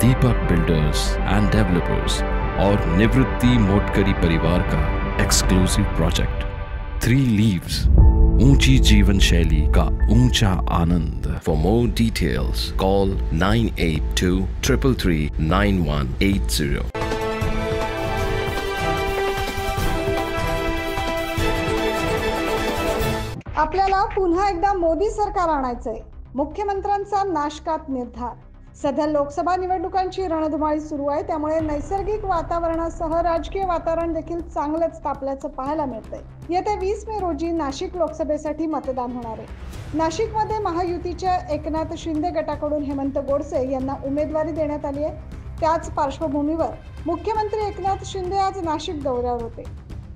Deepak builders end developers और निवृत्ति मोटकरी परिवार का एक्सक्लूसिव प्रोजेक्ट 3 लीव्स, ऊंची जीवन शैली का ऊंचा आनंद। For more details call 9823339180। आपल्याला पुन्हा एकदा मोदी सरकार आणायचंय, मुख्यमंत्र्यांचा नाशकात निर्धार। सध्या लोकसभा निवडणुकांची रणधुमाळी सुरू आहे, त्यामुळे नैसर्गिक वातावरणासह राजकीय वातावरण देखील चांगलंच तापल्याचं पाहायला मिळतंय। येत्या 20 मे रोजी नाशिक लोकसभेसाठी मतदान होणार आहे। नाशिकमध्ये महायुतीच्या एकनाथ शिंदे गटाकडून हेमंत गोडसे यांना उमेदवारी देण्यात आली आहे। त्याच पार्श्वभूमीवर मुख्यमंत्री एकनाथ शिंदे आज नाशिक दौऱ्यावर होते।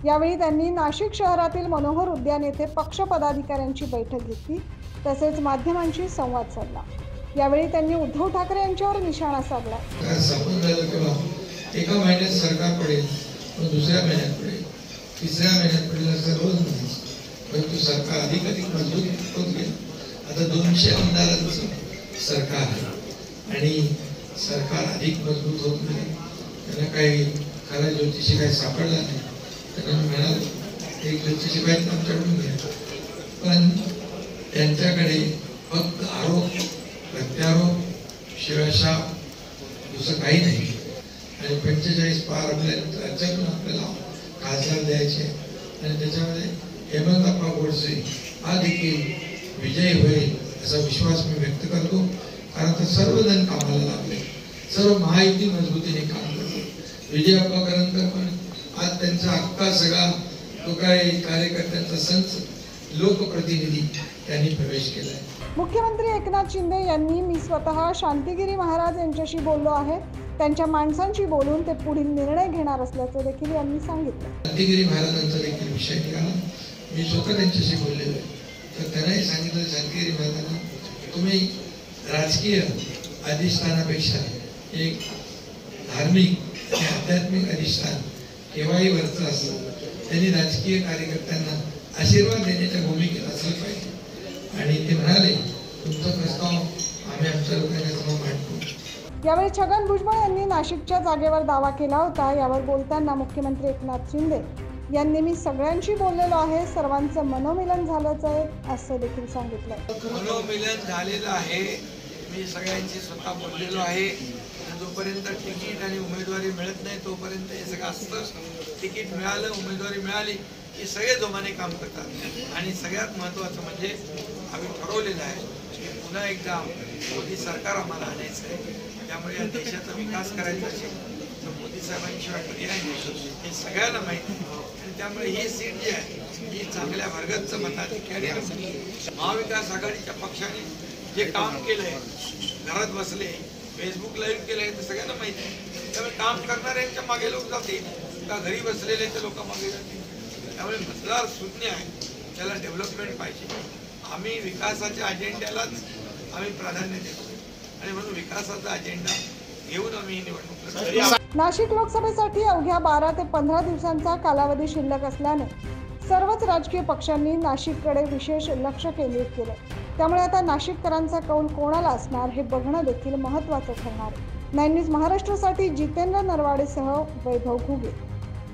यावेळी त्यांनी नाशिक शहरातील मनोहर उद्यान येथे पक्ष पदाधिकाऱ्यांची बैठक घेतली, तसेच माध्यमांशी संवाद साधला। यावेळी त्यांनी उद्धव ठाकरे यांच्यावर निशाणा साधला। एका महिन्यात सरकार पडेल, दुसऱ्या महिन्यात पडेल, तिसऱ्या महिन्यात पडेल असं रोज नाही, परंतु सरकार अधिक मजबूत होत गेलं। आता 200 आमदारांचं सरकार आहे आणि सरकार अधिक मजबूत होत गेले। त्यांना काही खरा ज्योतिषी काही सापडला नाही। त्यांना म्हणाल एक ज्योतिषी बाई आमच्याकडून घ्या, पण त्यांच्याकडे फक्त आरोप प्रत्यारोप शिवाशाप दुसरं काही नाही। आणि 45 पार आपल्याला राज्यातून आपल्याला खासदार द्यायचे आणि त्याच्यामध्ये हेमंत गोडसे हा देखील विजयी होईल असा विश्वास मी व्यक्त करतो। कारण तर सर्वजण कामाला लागले, सर्व महायुती मजबूतीने काम करतो। विजय करंकर पण आज त्यांचा अख्खा सगळा तो काय कार्यकर्त्यांचा संच लोकप्रतिनिधी त्यांनी प्रवेश केलाय। मुख्यमंत्री एकनाथ शिंदे यांनी मी स्वतः शांतिगिरी महाराज यांच्याशी बोललो आहे, त्यांच्या माणसांशी बोलून ते पुढील निर्णय घेणार असल्याचं देखील यांनी सांगितलं। शांतिगिरी महाराजांचा देखील विषय निघाला, मी स्वतः त्यांच्याशी बोललेलो आहे। तर त्यांनाही सांगितलं शांतिगिरी महाराजांना तुम्ही राजकीय अधिष्ठानापेक्षा एक धार्मिक आणि आध्यात्मिक अधिष्ठान केव्हाही वरचं असतं। त्यांनी राजकीय कार्यकर्त्यांना आशीर्वाद देण्याच्या भूमिकेत असलं पाहिजे आणि ते म्हणाले तुमचा प्रस्ताव आम्ही आमच्या लोकांना मांडतो। यावेळी छगन भुजबळ यांनी नाशिकच्या जागेवर दावा केला होता। यावर बोलताना मुख्यमंत्री एकनाथ शिंदे यांनी मी सगळ्यांशी बोललेलो आहे, सर्वांचं मनोमिलन झालंच आहे असं देखील सांगितलं। मनोमिलन झालेलं आहे, मी सगळ्यांशी स्वतः बोललेलो आहे। जोपर्यंत तिकीट आणि उमेदवारी मिळत नाही तोपर्यंत हे सगळं असतं। तिकीट मिळालं, उमेदवारी मिळाली की सगळे जोमाने काम करतात। आणि सगळ्यात महत्त्वाचं म्हणजे आम्ही ठरवलेलं आहे की पुन्हा एकदा मोदी सरकार आम्हाला आणायचं आहे। त्यामुळे या देशाचा विकास करायचा असेल तर मोदी साहेबांशिवाय पर्याय नाही, हे सगळ्यांना माहिती आहे। आणि त्यामुळे ही सीट जी आहे ही चांगल्या वर्गाचं मताधिकारी असेल। महाविकास आघाडीच्या पक्षाने जे काम केलंय, घरात बसले फेसबुक लाईव्ह केलंय, तर सगळ्यांना माहिती आहे। त्यामुळे काम करणाऱ्यांच्या मागे लोक जातील का घरी बसलेले ते लोक मागे जातील। त्यामुळे मतदार शून्य आहे, त्याला डेव्हलपमेंट पाहिजे। आम्ही विकासाच्या अजेंड्यालाच आम्ही प्राधान्य देतो आणि म्हणून विकासाचा अजेंडा घेऊन आम्ही ही निवडणूक लढवतो। नाशिक लोकसभेसाठी अवघ्या 12 ते 15 दिवसांचा कालावधी शिल्लक असल्याने सर्वच राजकीय पक्षांनी नाशिककडे विशेष लक्ष केंद्रित केले। त्यामुळे आता नाशिककरांचा कौल कोणाला असणार हे बघणं देखील महत्त्वाचं ठरणार आहे। 9 न्यूज महाराष्ट्रासाठी जितेंद्र नरवाडेसह वैभव घुगे।